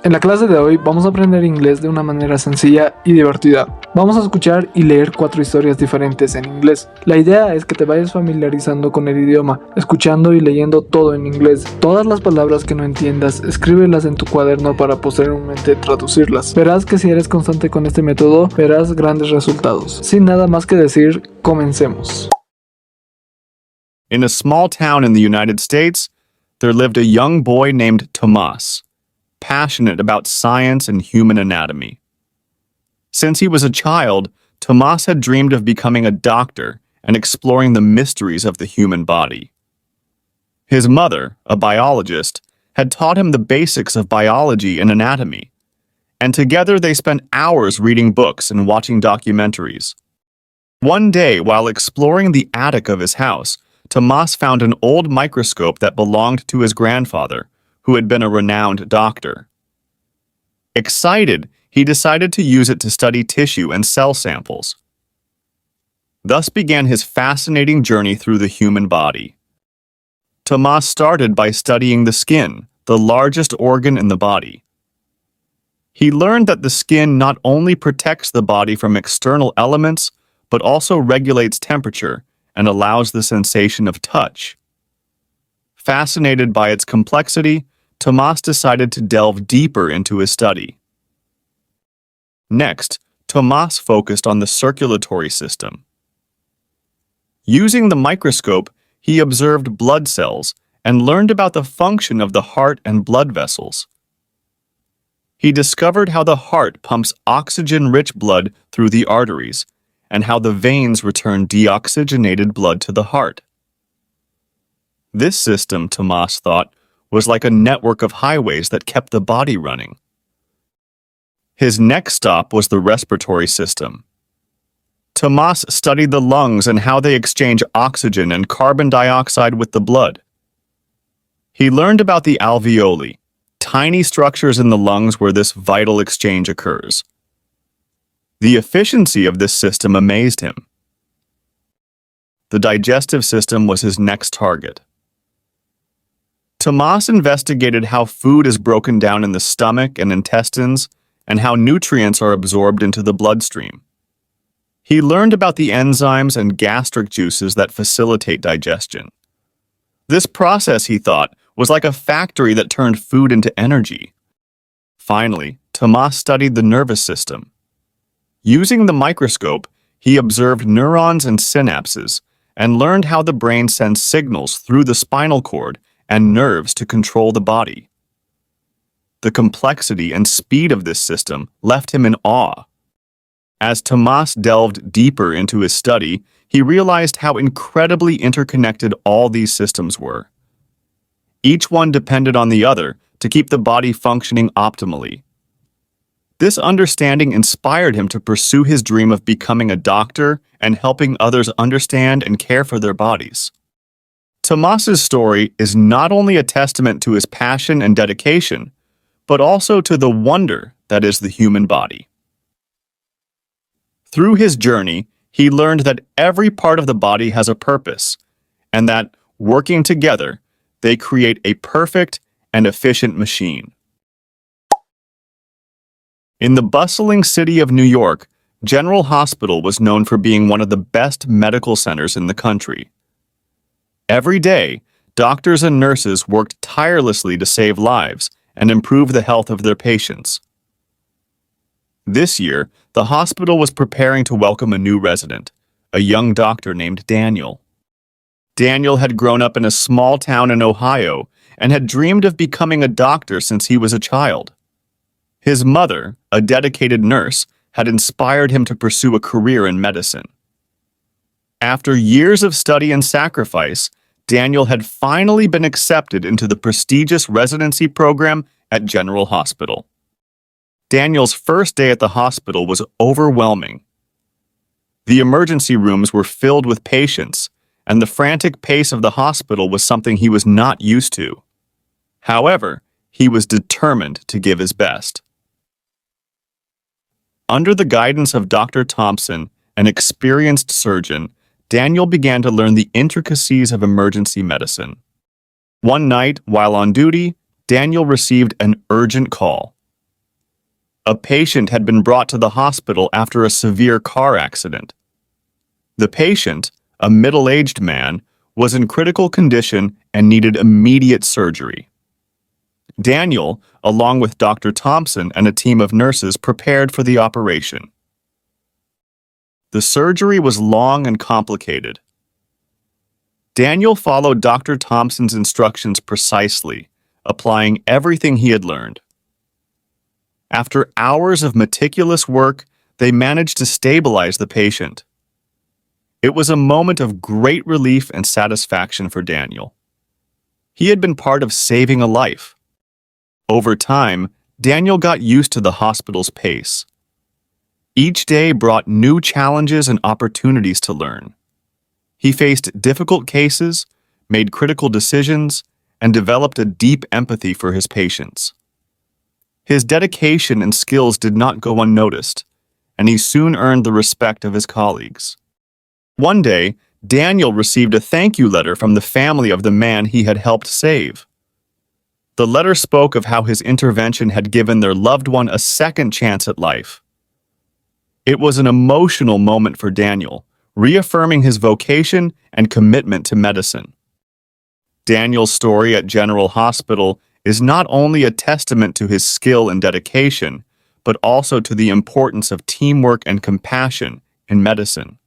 En la clase de hoy vamos a aprender inglés de una manera sencilla y divertida. Vamos a escuchar y leer 4 historias diferentes en inglés. La idea es que te vayas familiarizando con el idioma, escuchando y leyendo todo en inglés. Todas las palabras que no entiendas, escríbelas en tu cuaderno para posteriormente traducirlas. Verás que si eres constante con este método, verás grandes resultados. Sin nada más que decir, comencemos. In a small town in the United States, there lived a young boy named Tomas, passionate about science and human anatomy. Since he was a child, Tomas had dreamed of becoming a doctor and exploring the mysteries of the human body. His mother, a biologist, had taught him the basics of biology and anatomy, and together they spent hours reading books and watching documentaries. One day, while exploring the attic of his house, Tomas found an old microscope that belonged to his grandfather, who had been a renowned doctor. Excited, he decided to use it to study tissue and cell samples. Thus began his fascinating journey through the human body. Tomas started by studying the skin, the largest organ in the body. He learned that the skin not only protects the body from external elements, but also regulates temperature and allows the sensation of touch. Fascinated by its complexity, Tomas decided to delve deeper into his study. Next, Tomas focused on the circulatory system. Using the microscope, he observed blood cells and learned about the function of the heart and blood vessels. He discovered how the heart pumps oxygen-rich blood through the arteries and how the veins return deoxygenated blood to the heart. This system, Tomas thought, was like a network of highways that kept the body running. His next stop was the respiratory system. Tomas studied the lungs and how they exchange oxygen and carbon dioxide with the blood. He learned about the alveoli, tiny structures in the lungs where this vital exchange occurs. The efficiency of this system amazed him. The digestive system was his next target. Tomas investigated how food is broken down in the stomach and intestines and how nutrients are absorbed into the bloodstream. He learned about the enzymes and gastric juices that facilitate digestion. This process, he thought, was like a factory that turned food into energy. Finally, Tomas studied the nervous system. Using the microscope, he observed neurons and synapses and learned how the brain sends signals through the spinal cord and nerves to control the body. The complexity and speed of this system left him in awe. As Tomas delved deeper into his study, he realized how incredibly interconnected all these systems were. Each one depended on the other to keep the body functioning optimally. This understanding inspired him to pursue his dream of becoming a doctor and helping others understand and care for their bodies. Tomas's story is not only a testament to his passion and dedication, but also to the wonder that is the human body. Through his journey, he learned that every part of the body has a purpose, and that, working together, they create a perfect and efficient machine. In the bustling city of New York, General Hospital was known for being one of the best medical centers in the country. Every day, doctors and nurses worked tirelessly to save lives and improve the health of their patients. This year, the hospital was preparing to welcome a new resident, a young doctor named Daniel. Daniel had grown up in a small town in Ohio and had dreamed of becoming a doctor since he was a child. His mother, a dedicated nurse, had inspired him to pursue a career in medicine. After years of study and sacrifice, Daniel had finally been accepted into the prestigious residency program at General Hospital. Daniel's first day at the hospital was overwhelming. The emergency rooms were filled with patients, and the frantic pace of the hospital was something he was not used to. However, he was determined to give his best. Under the guidance of Dr. Thompson, an experienced surgeon, Daniel began to learn the intricacies of emergency medicine. One night, while on duty, Daniel received an urgent call. A patient had been brought to the hospital after a severe car accident. The patient, a middle-aged man, was in critical condition and needed immediate surgery. Daniel, along with Dr. Thompson and a team of nurses, prepared for the operation. The surgery was long and complicated. Daniel followed Dr. Thompson's instructions precisely, applying everything he had learned. After hours of meticulous work, they managed to stabilize the patient. It was a moment of great relief and satisfaction for Daniel. He had been part of saving a life. Over time, Daniel got used to the hospital's pace. Each day brought new challenges and opportunities to learn. He faced difficult cases, made critical decisions, and developed a deep empathy for his patients. His dedication and skills did not go unnoticed, and he soon earned the respect of his colleagues. One day, Daniel received a thank you letter from the family of the man he had helped save. The letter spoke of how his intervention had given their loved one a second chance at life. It was an emotional moment for Daniel, reaffirming his vocation and commitment to medicine. Daniel's story at General Hospital is not only a testament to his skill and dedication, but also to the importance of teamwork and compassion in medicine.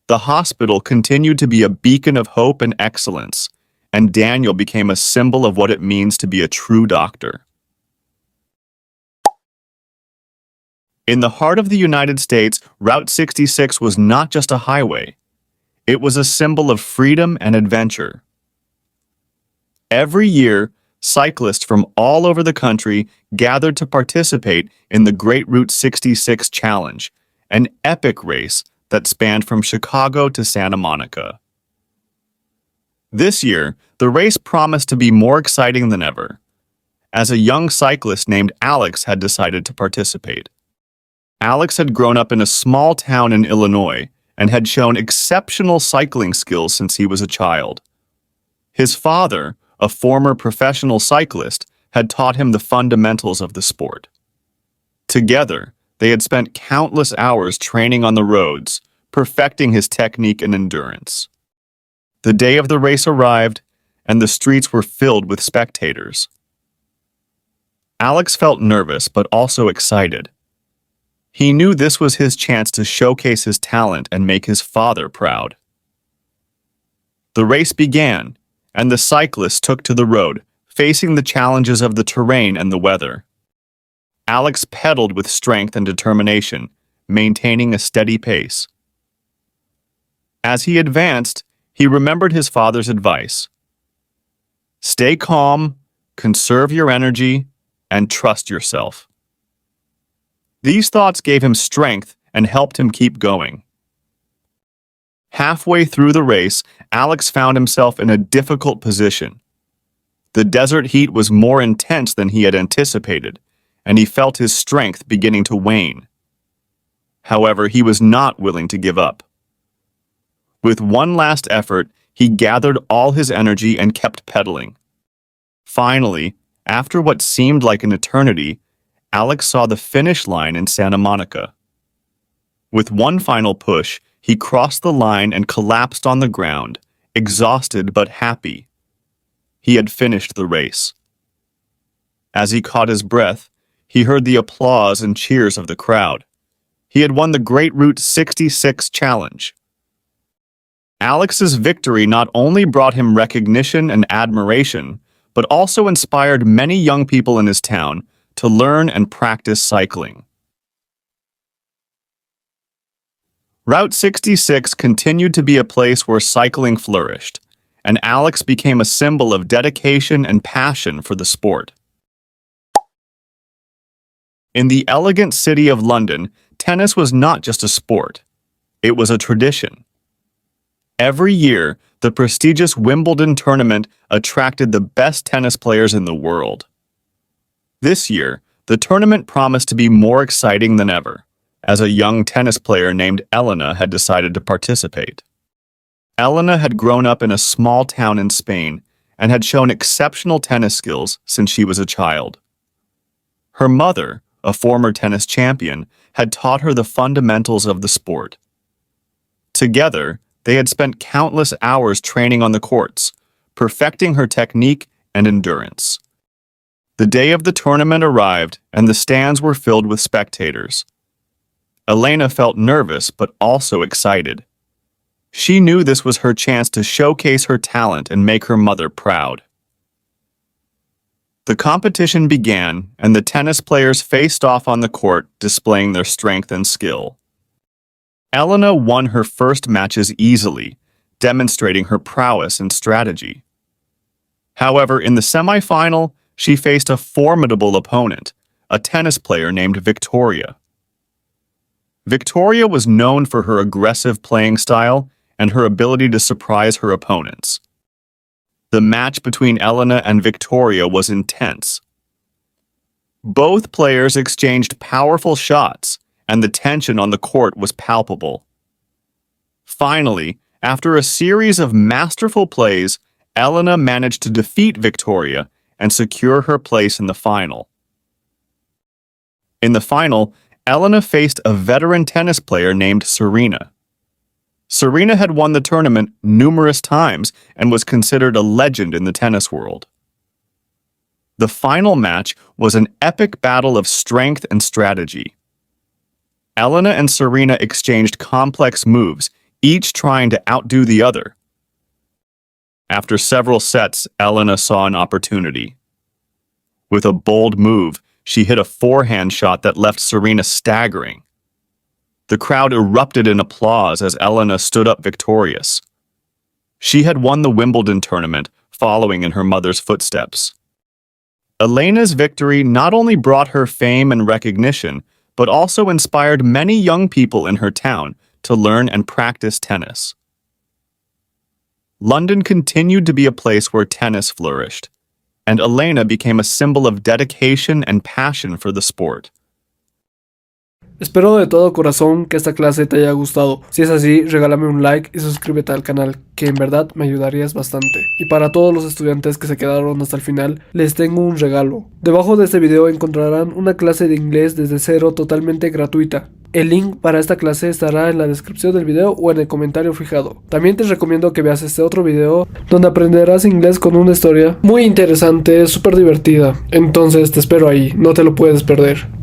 The hospital continued to be a beacon of hope and excellence, and Daniel became a symbol of what it means to be a true doctor. In the heart of the United States, Route 66 was not just a highway. It was a symbol of freedom and adventure. Every year, cyclists from all over the country gathered to participate in the Great Route 66 Challenge, an epic race that spanned from Chicago to Santa Monica. This year, the race promised to be more exciting than ever, as a young cyclist named Alex had decided to participate. Alex had grown up in a small town in Illinois and had shown exceptional cycling skills since he was a child. His father, a former professional cyclist, had taught him the fundamentals of the sport. Together, they had spent countless hours training on the roads, perfecting his technique and endurance. The day of the race arrived, and the streets were filled with spectators. Alex felt nervous but also excited. He knew this was his chance to showcase his talent and make his father proud. The race began, and the cyclists took to the road, facing the challenges of the terrain and the weather. Alex pedaled with strength and determination, maintaining a steady pace. As he advanced, he remembered his father's advice. Stay calm, conserve your energy, and trust yourself. These thoughts gave him strength and helped him keep going. Halfway through the race, Alex found himself in a difficult position. The desert heat was more intense than he had anticipated, and he felt his strength beginning to wane. However, he was not willing to give up. With one last effort, he gathered all his energy and kept pedaling. Finally, after what seemed like an eternity, Alex saw the finish line in Santa Monica. With one final push, he crossed the line and collapsed on the ground, exhausted but happy. He had finished the race. As he caught his breath, he heard the applause and cheers of the crowd. He had won the Great Route 66 Challenge. Alex's victory not only brought him recognition and admiration, but also inspired many young people in his town to learn and practice cycling. Route 66 continued to be a place where cycling flourished, and Alex became a symbol of dedication and passion for the sport. In the elegant city of London, tennis was not just a sport. It was a tradition. Every year, the prestigious Wimbledon tournament attracted the best tennis players in the world. This year, the tournament promised to be more exciting than ever, as a young tennis player named Elena had decided to participate. Elena had grown up in a small town in Spain and had shown exceptional tennis skills since she was a child. Her mother, a former tennis champion, had taught her the fundamentals of the sport. Together, they had spent countless hours training on the courts, perfecting her technique and endurance. The day of the tournament arrived, and the stands were filled with spectators. Elena felt nervous but also excited. She knew this was her chance to showcase her talent and make her mother proud. The competition began, and the tennis players faced off on the court, displaying their strength and skill. Elena won her first matches easily, demonstrating her prowess and strategy. However, in the semifinal, she faced a formidable opponent, a tennis player named Victoria. Victoria was known for her aggressive playing style and her ability to surprise her opponents. The match between Elena and Victoria was intense. Both players exchanged powerful shots, and the tension on the court was palpable. Finally, after a series of masterful plays, Elena managed to defeat Victoria and secure her place in the final. In the final, Elena faced a veteran tennis player named Serena. Serena had won the tournament numerous times and was considered a legend in the tennis world. The final match was an epic battle of strength and strategy. Elena and Serena exchanged complex moves, each trying to outdo the other. After several sets, Elena saw an opportunity. With a bold move, she hit a forehand shot that left Serena staggering. The crowd erupted in applause as Elena stood up victorious. She had won the Wimbledon tournament, following in her mother's footsteps. Elena's victory not only brought her fame and recognition, but also inspired many young people in her town to learn and practice tennis. London continued to be a place where tennis flourished, and Elena became a symbol of dedication and passion for the sport. Espero de todo corazón que esta clase te haya gustado. Si es así, regálame un like y suscríbete al canal, que en verdad me ayudarías bastante. Y para todos los estudiantes que se quedaron hasta el final, les tengo un regalo. Debajo de este video encontrarán una clase de inglés desde cero totalmente gratuita. El link para esta clase estará en la descripción del video o en el comentario fijado. También te recomiendo que veas este otro video donde aprenderás inglés con una historia muy interesante, súper divertida. Entonces te espero ahí, no te lo puedes perder.